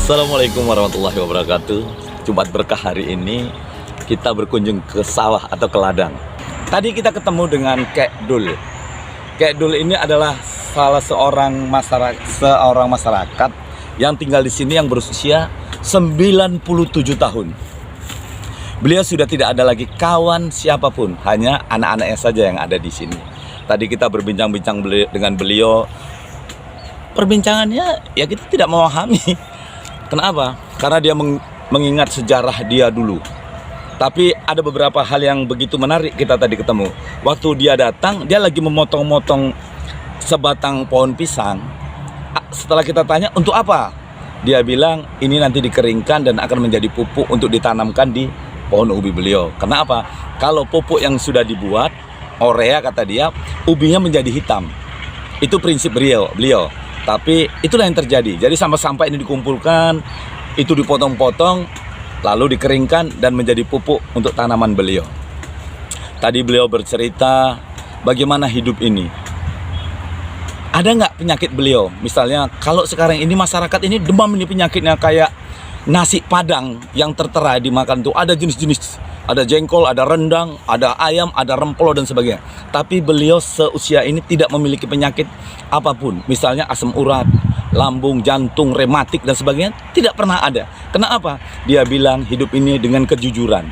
Assalamualaikum warahmatullahi wabarakatuh. Jumat berkah hari ini kita berkunjung ke sawah atau ke ladang. Tadi kita ketemu dengan Kek Dul. Kek Dul ini adalah salah seorang masyarakat yang tinggal di sini yang berusia 97 tahun. Beliau sudah tidak ada lagi kawan siapapun, hanya anak-anaknya saja yang ada di sini. Tadi kita berbincang-bincang dengan beliau. Perbincangannya ya kita tidak memahami. Kenapa? Karena dia mengingat sejarah dia dulu. Tapi ada beberapa hal yang begitu menarik kita tadi ketemu. Waktu dia datang, dia lagi memotong-motong sebatang pohon pisang. Setelah kita tanya, untuk apa? Dia bilang, ini nanti dikeringkan dan akan menjadi pupuk untuk ditanamkan di pohon ubi beliau. Kenapa? Kalau pupuk yang sudah dibuat, urea kata dia, ubinya menjadi hitam. Itu prinsip beliau. Tapi itulah yang terjadi. Jadi sampah-sampah ini dikumpulkan, itu dipotong-potong, lalu dikeringkan dan menjadi pupuk untuk tanaman beliau. Tadi beliau bercerita bagaimana hidup ini. Ada nggak penyakit beliau? Misalnya kalau sekarang ini masyarakat ini demam, ini penyakitnya kayak nasi padang yang tertera dimakan tuh. Ada jenis-jenis, ada jengkol, ada rendang, ada ayam, ada rempelo dan sebagainya. Tapi beliau seusia ini tidak memiliki penyakit apapun. Misalnya asam urat, lambung, jantung, rematik dan sebagainya tidak pernah ada. Kenapa? Dia bilang hidup ini dengan kejujuran.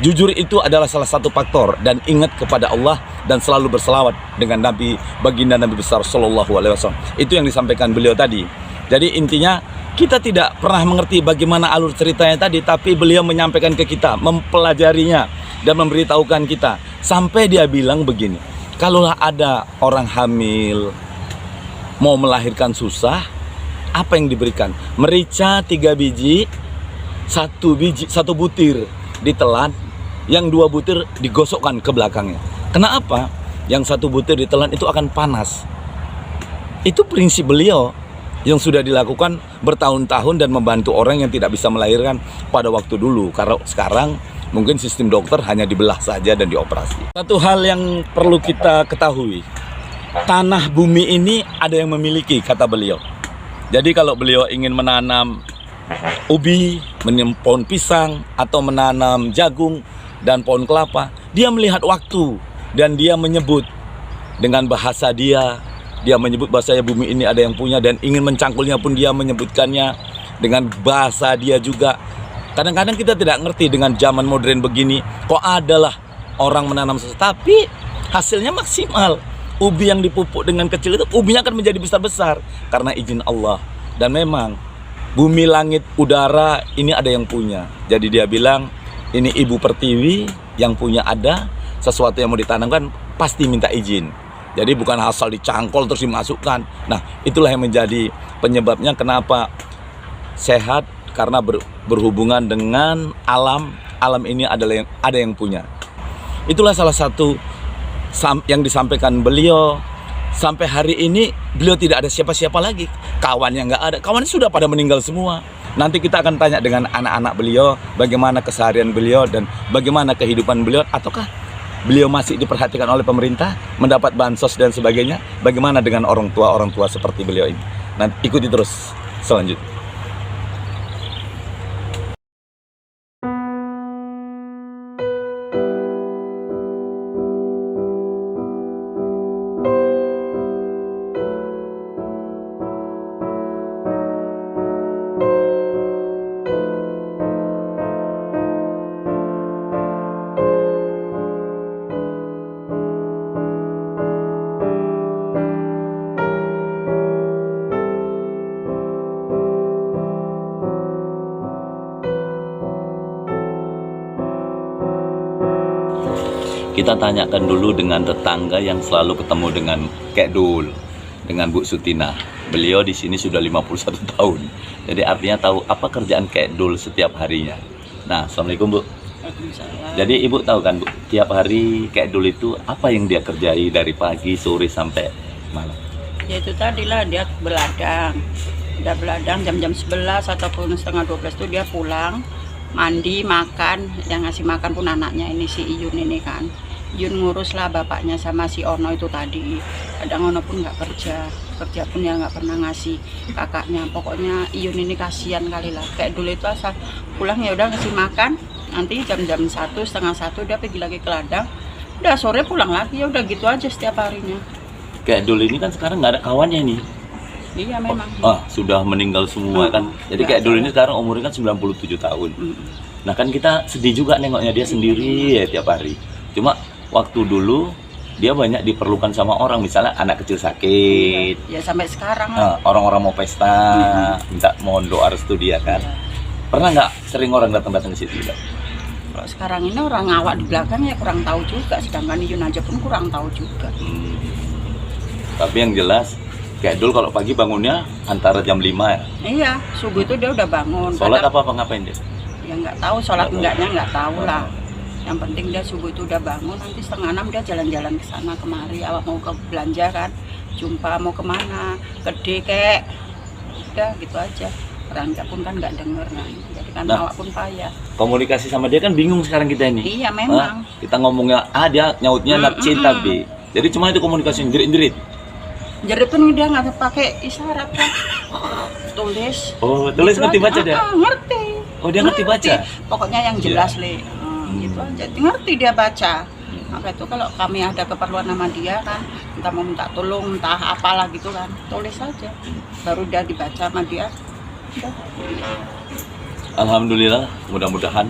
Jujur itu adalah salah satu faktor, dan ingat kepada Allah dan selalu berselawat dengan Nabi baginda Nabi besar Shallallahu Alaihi Wasallam. Itu yang disampaikan beliau tadi. Jadi intinya kita tidak pernah mengerti bagaimana alur ceritanya tadi, tapi beliau menyampaikan ke kita, mempelajarinya dan memberitahukan kita. Sampai dia bilang begini, kalaulah ada orang hamil mau melahirkan susah, apa yang diberikan? Merica 3 biji, 1 butir ditelan, yang 2 butir digosokkan ke belakangnya. Kenapa? Yang 1 butir ditelan itu akan panas. Itu prinsip beliau yang sudah dilakukan bertahun-tahun dan membantu orang yang tidak bisa melahirkan pada waktu dulu. Karena sekarang mungkin sistem dokter hanya dibelah saja dan dioperasi. Satu hal yang perlu kita ketahui, tanah bumi ini ada yang memiliki, kata beliau. Jadi kalau beliau ingin menanam ubi, menanam pohon pisang, atau menanam jagung dan pohon kelapa, dia melihat waktu dan dia menyebut dengan bahasa dia. Dia menyebut bahasanya bumi ini ada yang punya, dan ingin mencangkulnya pun dia menyebutkannya dengan bahasa dia juga. Kadang-kadang kita tidak ngerti dengan zaman modern begini, kok adalah orang menanam sesuatu, tapi hasilnya maksimal. Ubi yang dipupuk dengan kecil itu, ubinya akan menjadi besar-besar karena izin Allah. Dan memang bumi, langit, udara ini ada yang punya. Jadi dia bilang, ini Ibu Pertiwi yang punya ada, sesuatu yang mau ditanamkan pasti minta izin. Jadi bukan asal dicangkol terus dimasukkan. Nah, itulah yang menjadi penyebabnya kenapa sehat, karena berhubungan dengan alam. Alam ini adalah yang ada yang punya. Itulah salah satu yang disampaikan beliau. Sampai hari ini beliau tidak ada siapa-siapa lagi. Kawannya nggak ada. Kawannya sudah pada meninggal semua. Nanti kita akan tanya dengan anak-anak beliau bagaimana keseharian beliau dan bagaimana kehidupan beliau, ataukah beliau masih diperhatikan oleh pemerintah, mendapat bansos dan sebagainya. Bagaimana dengan orang tua seperti beliau ini? Nanti ikuti terus selanjutnya. Kita tanyakan dulu dengan tetangga yang selalu ketemu dengan Kek Dul, dengan Bu Sutina. Beliau di sini sudah 51 tahun. Jadi artinya tahu apa kerjaan Kek Dul setiap harinya. Nah, Assalamualaikum Bu. Jadi Ibu tahu kan Bu, tiap hari Kek Dul itu apa yang dia kerjai dari pagi, sore sampai malam? Ya itu tadilah dia beladang. Udah beladang jam-jam 11 ataupun setengah 12 itu dia pulang, mandi, makan. Yang ngasih makan pun anaknya ini, si Iyun ini kan. Iyun ngurus lah bapaknya sama si Ono itu tadi. Kadang Ono pun nggak kerja pun ya nggak pernah ngasih kakaknya. Pokoknya Iyun ini kasihan kali lah. Kayak dulu itu asal pulang ya udah ngasih makan. Nanti jam-jam 1, setengah 1 dia pergi lagi ke ladang. Udah sore pulang lagi, ya udah gitu aja setiap harinya. Kayak Dul ini kan sekarang nggak ada kawannya nih. Iya memang. Sudah meninggal semua kan. Jadi Kayak Dul ini sekarang umurnya kan 97 tahun. Nah kan kita sedih juga nengoknya dia sendiri ya tiap hari. Cuma waktu dulu dia banyak diperlukan sama orang, misalnya anak kecil sakit. Ya sampai sekarang. Orang-orang mau pesta, minta mohon doa restu dia kan. Pernah nggak sering orang datang-datang ke situ juga? Kalau sekarang ini orang ngawak di belakang ya kurang tahu juga, sedangkan Iyun aja pun kurang tahu juga. Tapi yang jelas Kayak Dul kalau pagi bangunnya antara jam 5 ya? Iya, subuh itu dia udah bangun. Sholat apa ngapain dia? Ya nggak tahu, sholat enggaknya nggak tahu lah. Yang penting dia subuh itu udah bangun, nanti setengah 6 dia jalan-jalan ke sana kemari. Awak mau ke belanja kan, jumpa mau kemana, gede kek. Udah gitu aja. Ranca pun kan nggak denger kan, jadi kan awak pun payah. Komunikasi sama dia kan bingung sekarang kita ini. Iya memang. Kita ngomongnya dia nyautnya C tapi. Jadi cuma itu komunikasi jerit-jerit. Jerit pun dia nggak pakai isyarat kan. Tulis. Oh, tulis ngerti baca dia? Ngerti. Oh, dia ngerti baca? Pokoknya yang jelas Le. Gitu aja. Ngerti dia baca. Maka itu kalau kami ada keperluan sama dia kan, entah mau minta tolong, entah apalah gitu kan, tulis aja. Baru dia dibaca sama dia. Alhamdulillah, mudah-mudahan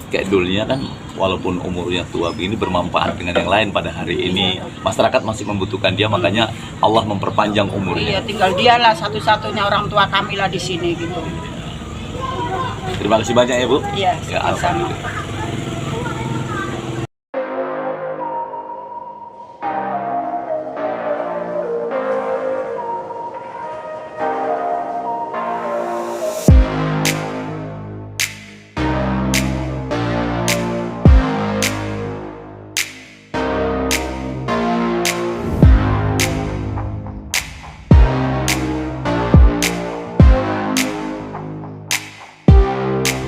Kayak Dulnya kan walaupun umurnya tua begini bermanfaat dengan yang lain pada hari ini. Masyarakat masih membutuhkan dia, makanya Allah memperpanjang umurnya. Iya, tinggal dialah satu-satunya orang tua kami lah di sini gitu. Terima kasih banyak ya Bu. Iya, Ya, sama.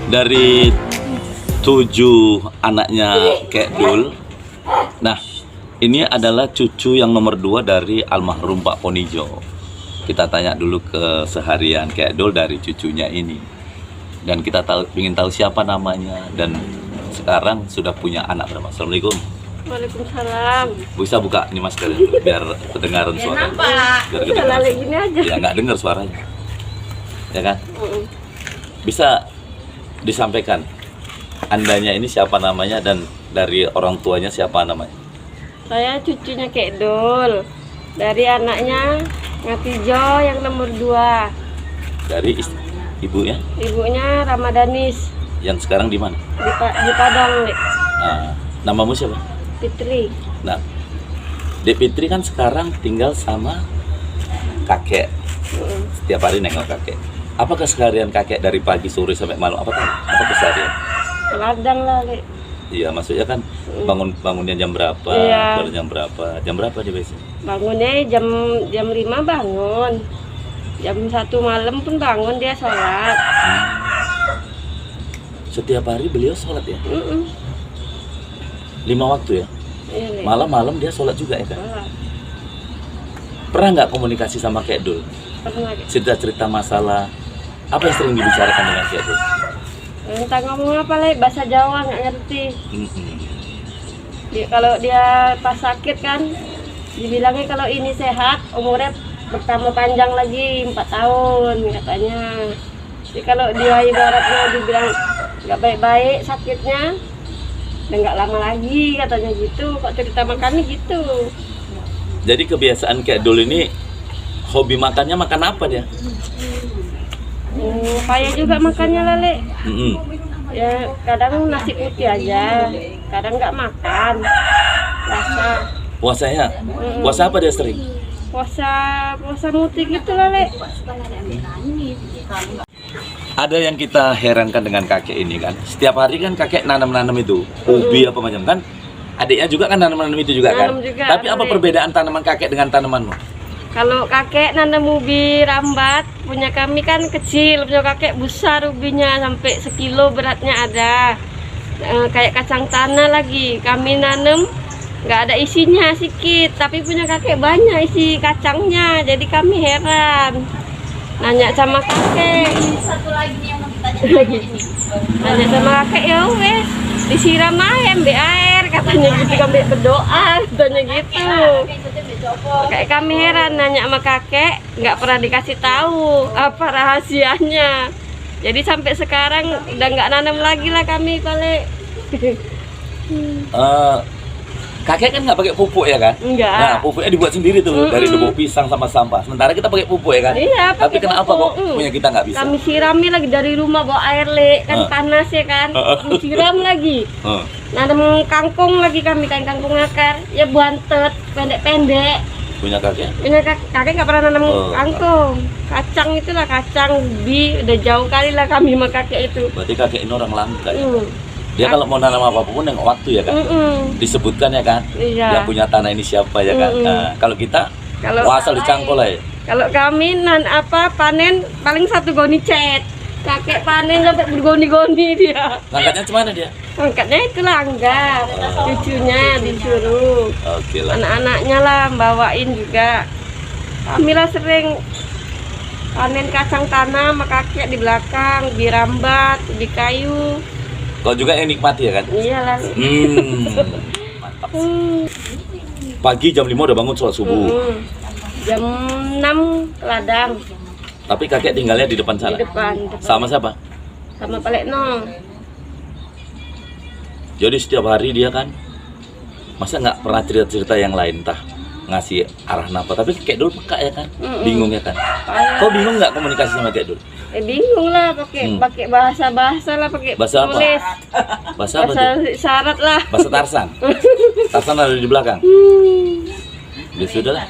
Dari 7 anaknya Kek Dul, nah ini adalah cucu yang nomor 2 dari almarhum Pak Ponijo. Kita tanya dulu keseharian Kek Dul dari cucunya ini, dan kita ingin tahu siapa namanya, dan sekarang sudah punya anak berapa. Assalamualaikum. Waalaikumsalam. Bisa buka ini masker biar kedengaran suaranya. Biar kedengaran. Gini aja. Ya nggak dengar suaranya, ya kan? Bisa disampaikan andanya ini siapa namanya dan dari orang tuanya siapa namanya? Saya cucunya Kek Dul, dari anaknya Ngatijo yang nomor 2. Dari ibunya? Ibunya Ramadanis. Yang sekarang di mana? Di Padang, Dek. Nah, namamu siapa? Fitri. Nah, Dek Fitri kan sekarang tinggal sama kakek. Setiap hari nengok kakek. Apa keseharian kakek dari pagi sore sampai malam? Apa keseharian? Ladang lah, Dek. Iya, maksudnya kan bangunnya jam berapa? Iya. Keluar jam berapa? Jam berapa dia biasanya? Bangunnya jam 5 bangun. Jam 1 malam pun bangun dia sholat. Setiap hari beliau sholat ya? 5 waktu ya? Iya, Dek. Malam-malam dia sholat juga ya kan? Sholat. Pernah nggak komunikasi sama Kek Dul? Pernah, Dek. Cerita-cerita masalah apa yang sering dibicarakan dengan Kek Dul? Entah ngomong apa, Le, bahasa Jawa nggak ngerti. Kalau dia pas sakit kan dibilangnya kalau ini sehat umurnya bertambah panjang lagi 4 tahun katanya. Jadi kalau dia ibaratnya dibilang nggak baik-baik sakitnya dan nggak lama lagi katanya gitu. Kok cerita makannya gitu. Jadi kebiasaan Kek Dul ini hobi makannya makan apa dia? Payah juga makannya, Lale. Ya kadang nasi putih aja, kadang nggak makan. Puasa. Puasanya? Puasa apa dia sering? Puasa mutik gitu lah, Le. Ada yang kita herankan dengan kakek ini kan. Setiap hari kan kakek nanam-nanam itu, ubi apa macam kan. Adiknya juga kan nanam-nanam itu juga kan. Nanam juga, Tapi apa Le. perbedaan tanaman kakek dengan tanamanmu? Kalau kakek nanam ubi rambat, punya kami kan kecil, punya kakek besar ubinya sampai 1 kilo beratnya ada. Kayak kacang tanah lagi, kami nanam nggak ada isinya sedikit, tapi punya kakek banyak isi kacangnya, jadi kami heran. Nanya sama kakek, nanya sama kakek, ya wes disiram aja ambil air, katanya gitu, kami berdoa, katanya gitu. Kayak kami heran, nanya sama kakek, nggak pernah dikasih tahu apa rahasianya. Jadi sampai sekarang udah nggak nanam lagi lah kami balik. Kakek kan nggak pakai pupuk ya kan? Enggak. Nah, pupuknya dibuat sendiri tuh dari debu pisang sama sampah. Sementara kita pakai pupuk ya kan? Iya, Tapi pakai kenapa pupuk. kok punya kita nggak bisa? Kami sirami lagi dari rumah bawa air, Le, kan panas ya kan. Kami siram lagi. Nanam kangkung lagi kami, kain kangkung akar, ya buantet, pendek-pendek. Punya kakek? Ini kakek nggak pernah nanam kangkung, kacang itulah, kacang ubi, udah jauh kali lah kami sama kakek itu. Berarti kakek ini orang langka ya? Hmm. Dia kalau mau nanam apapun yang waktu ya kan? Disebutkan ya kan? Iya. Yang punya tanah ini siapa ya kan? Nah, kalau kita Kalau- asal dicangkul aja. Kalau kami panen paling 1 goni cet. Kakek panen sampai bergoni-goni dia. Ngangkatnya cemana dia? Angkatnya itu langgar, cucunya disuruh. Oke lah. Anak-anaknya lah bawain juga. Kami lah sering panen kacang tanah sama kakek di belakang, di rambat, di kayu. Kau juga yang nikmati ya kan? Iyalah. Mantap. Pagi jam 5 udah bangun sholat subuh. Jam 6 ke ladang Tapi kakek tinggalnya di depan di sana. depan Sama siapa? sama Pak Lekno. Jadi setiap hari dia kan, masa nggak pernah cerita-cerita yang lain, entah ngasih arah napa. Tapi kayak dulu peka ya kan, bingung ya kan. Kau bingung nggak komunikasi sama kayak dulu? Bingung lah pakai bahasa lah, pakai Bahasa apa? tulis. Bahasa apa Bahasa tuh? syarat lah. Bahasa Tarsan. Tarsan ada di belakang. Ya sudah lah,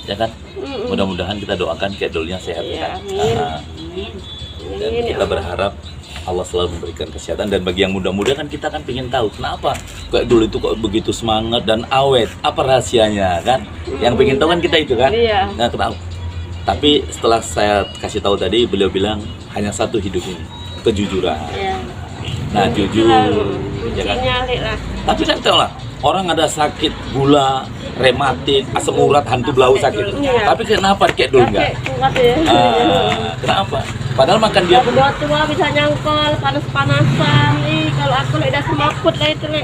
ya kan. Mudah-mudahan kita doakan kayak dulunya sehat Iya, kan. amin. Dan Amin, ya kita Allah. berharap Allah selalu memberikan kesehatan, dan bagi yang muda-muda kan kita kan pengen tahu kenapa kayak dulu itu kok begitu semangat dan awet, apa rahasianya kan, yang pengen tahu kan kita itu kan. Iya. Nah, kenapa? Tapi setelah saya kasih tahu tadi, beliau bilang hanya satu hidup ini, kejujuran. Iya. Nah, jujur ya kan. Kuncinya Ali lah. Tapi kan tahu lah, orang ada sakit gula, rematik, asam urat, hantu belau sakit. Iya. Tapi kenapa kayak dulu enggak? Kakek kuat ya. Kenapa? Padahal makan dia pun. Udah tua bisa nyangkol, panas-panasan. Ih, kalau aku udah semaput lah itu, Le.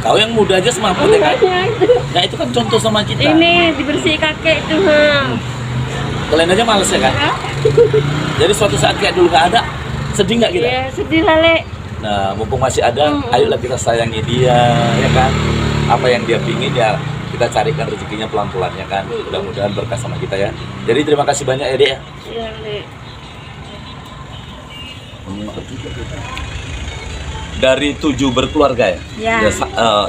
Kau yang muda aja semaput ya kan? Makanya itu. Nah itu kan contoh sama kita. Ini dibersih kakek itu, ha. Kalian aja males ya kan? Jadi suatu saat kayak dulu nggak ada, sedih nggak kita? Iya, sedih lah, Le. Nah mumpung masih ada, ayolah kita sayangi dia, ya kan? Apa yang dia pingin ya kita carikan rezekinya pelan-pelan ya kan? Mudah-mudahan berkah sama kita ya. Jadi terima kasih banyak ya Dek ya. Iya, Le. Dari 7 berkeluarga ya? Ya.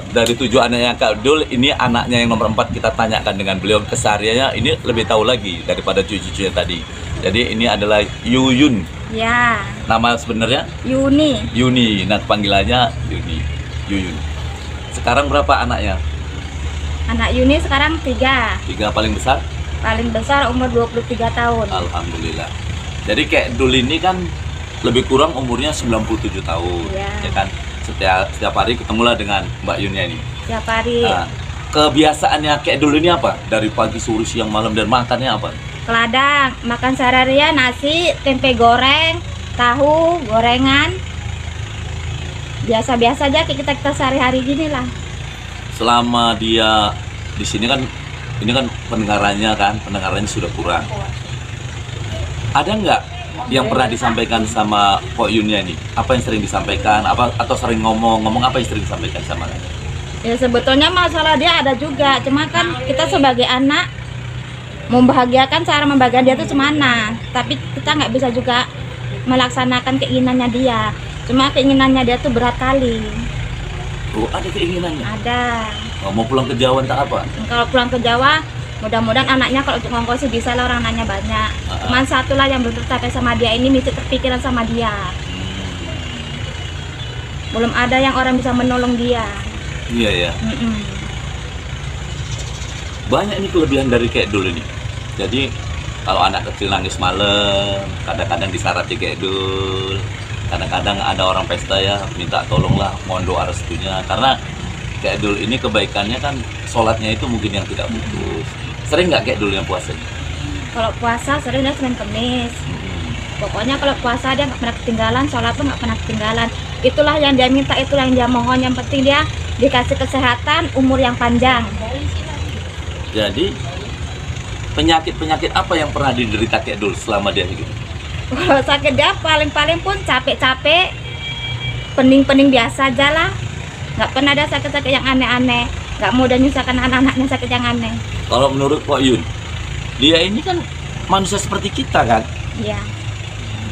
Dari 7 anaknya Kak Dul, ini anaknya yang nomor 4 kita tanyakan dengan beliau kesehariannya, ini lebih tahu lagi daripada cucu-cucunya tadi. Jadi ini adalah Yuyun, Ya, nama sebenarnya Yuni. Yuni, nah panggilannya Yuyun. Sekarang berapa anaknya? Anak Yuni sekarang 3. 3 paling besar? Paling besar umur 23 tahun. Alhamdulillah. Jadi kayak Dul ini kan lebih kurang umurnya 97 tahun, Iya. ya kan? Setiap hari ketemulah dengan Mbak Yunia ini. Tiap hari Nah, kebiasaannya kayak dulu ini apa? Dari pagi, sore, siang, malam, dan makannya apa? ke ladang, makan seharian nasi, tempe goreng, tahu, gorengan. Biasa-biasa aja kayak kita sehari-hari gini lah. Selama dia di sini kan, ini kan pendengarannya sudah kurang. Ada nggak yang pernah disampaikan sama Pok Yunia ini? Apa yang sering disampaikan? Atau sering ngomong apa yang sering disampaikan sama? Ya sebetulnya masalah dia ada juga, cuma kan kita sebagai anak membahagiakan, cara membahagiakan dia itu semana, tapi kita nggak bisa juga melaksanakan keinginannya dia. Cuma keinginannya dia tuh berat kali. Oh, ada keinginannya. Ada. Oh, mau pulang ke Jawa entah apa? Kalau pulang ke Jawa, mudah-mudahan anaknya kalau untuk ngongkos sih bisa lah, orang anaknya banyak. Cuman satu lah yang belum tercapai sama dia, ini mesti terpikiran sama dia. Belum ada yang orang bisa menolong dia. Iya ya. Banyak ini kelebihan dari Kek Dul ini. Jadi kalau anak kecil nangis malam, kadang-kadang disarati Kek Dul. Kadang-kadang ada orang pesta ya minta tolonglah, mohon doa restunya. Karena Kek Dul ini kebaikannya kan sholatnya itu mungkin yang tidak putus. Sering nggak Kek Dul yang puasanya? Kalau puasa sering dia Senin Kemis. Pokoknya kalau puasa dia nggak pernah ketinggalan, sholat pun nggak pernah ketinggalan. Itulah yang dia minta, itulah yang dia mohon. Yang penting dia dikasih kesehatan, umur yang panjang. Jadi penyakit-penyakit apa yang pernah diderita Kek Dul selama dia hidup? Kalau sakit dia paling-paling pun capek-capek, pening-pening biasa aja lah. Nggak pernah ada sakit-sakit yang aneh-aneh. Nggak mudah nyusahkan anak-anaknya sakit yang aneh. Kalau menurut Pak Yun, dia ini kan manusia seperti kita kan? Iya.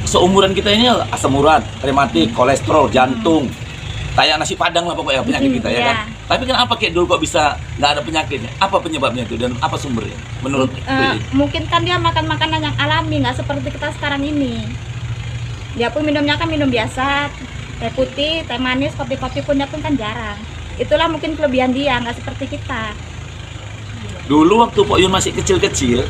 Seumuran kita ini asam urat, rematik, kolesterol, jantung, kayak nasi padang lah pokoknya penyakit kita ya kan. Tapi kenapa Kek Dul kok bisa nggak ada penyakitnya? Apa penyebabnya itu dan apa sumbernya? Menurut mungkin kan dia makan makanan yang alami, nggak seperti kita sekarang ini. Dia pun minumnya kan minum biasa, teh putih, teh manis, kopi-kopi pun dia pun kan jarang. Itulah mungkin kelebihan dia, nggak seperti kita. dulu waktu Pak Yun masih kecil-kecil,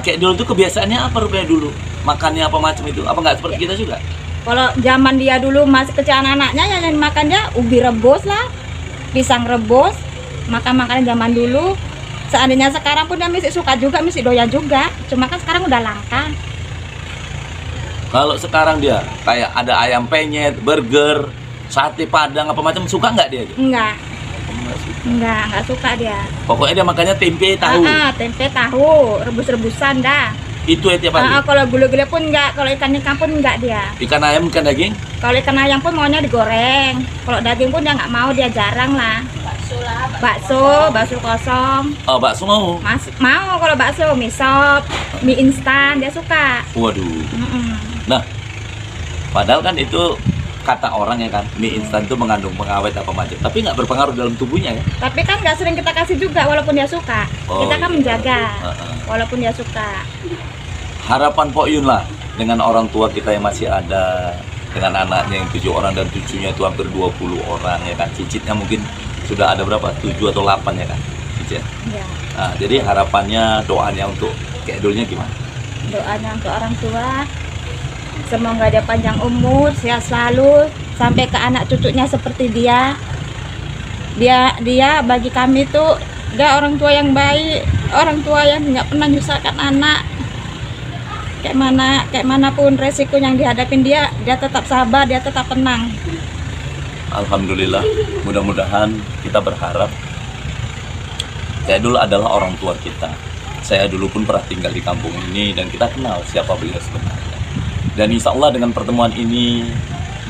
Kek Dul itu kebiasaannya apa rupanya dulu? Makannya apa macam itu? Apa nggak seperti kita juga? Kalau zaman dia dulu masih kecil anak-anaknya yang makan dia ubi rebus lah, pisang rebus, makan makanan zaman dulu. Seandainya sekarang pun dia mesti suka juga, mesti doyan juga. Cuma kan sekarang udah langka. Kalau sekarang dia kayak ada ayam penyet, burger, sate padang apa macam, suka nggak dia? Enggak, enggak suka dia. Pokoknya dia makannya tempe tahu. Tempe tahu, rebus-rebusan dah. Itu ya tiap hari. Kalau gulai-gulai pun enggak, kalau ikan pun enggak dia. Ikan ayam, ikan daging? Kalau ikan ayam pun maunya digoreng. Kalau daging pun dia nggak mau, dia jarang lah. Bakso kosong. Oh, bakso mau? Mau kalau bakso, mie sop, mie instan dia suka. Waduh. Nah, padahal kan itu kata orang ya kan, mie instan itu mengandung pengawet apa macam, tapi nggak berpengaruh dalam tubuhnya ya. Tapi kan nggak sering kita kasih juga walaupun dia suka. Kita kan menjaga walaupun dia suka. Harapan Pok Yun lah dengan orang tua kita yang masih ada, dengan anaknya yang 7 orang dan cucunya itu hampir 20 orang ya kan. Cicitnya mungkin sudah ada berapa? 7 atau 8 ya kan? Cicit. Ya. Nah, jadi harapannya, doanya untuk Kek Dulnya gimana? Doanya untuk orang tua, semoga dia panjang umur, sehat selalu, sampai ke anak cucunya seperti dia. Dia bagi kami tuh dia orang tua yang baik, orang tua yang nggak pernah nyusahkan anak. Kayak manapun resiko yang dihadapin dia tetap sabar, dia tetap tenang. Alhamdulillah, mudah-mudahan kita berharap Kek Dul adalah orang tua kita. Saya dulu pun pernah tinggal di kampung ini dan kita kenal siapa beliau sebenarnya. Dan insya Allah dengan pertemuan ini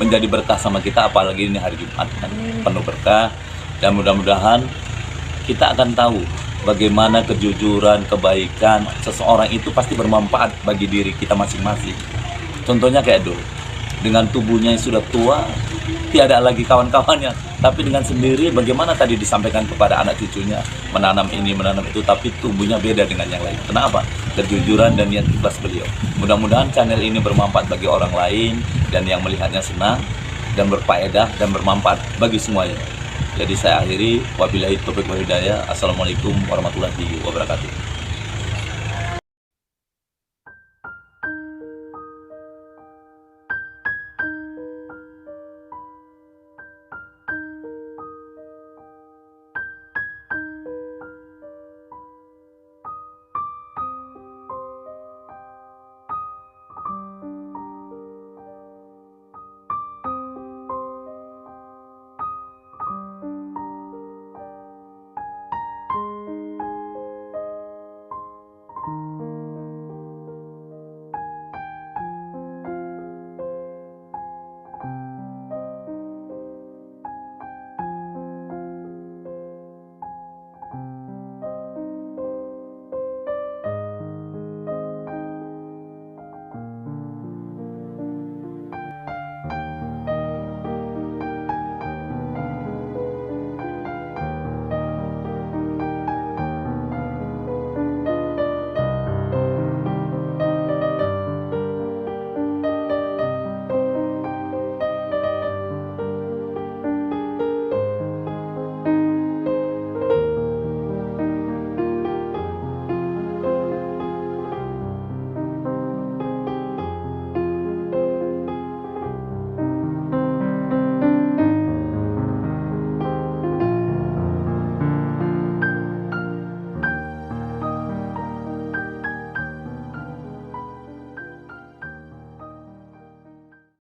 menjadi berkah sama kita, apalagi ini hari Jumat kan, penuh berkah. Dan mudah-mudahan kita akan tahu bagaimana kejujuran, kebaikan seseorang itu pasti bermanfaat bagi diri kita masing-masing. Contohnya Kek Dul, dengan tubuhnya yang sudah tua, tiada lagi kawan-kawannya, tapi dengan sendiri bagaimana tadi disampaikan kepada anak cucunya, menanam ini, menanam itu, tapi tubuhnya beda dengan yang lain. Kenapa? Kejujuran dan niat ikhlas beliau. Mudah-mudahan channel ini bermanfaat bagi orang lain dan yang melihatnya senang dan berfaedah dan bermanfaat bagi semuanya. Jadi saya akhiri, wabillahi taufiq wal hidayah. Assalamualaikum warahmatullahi wabarakatuh.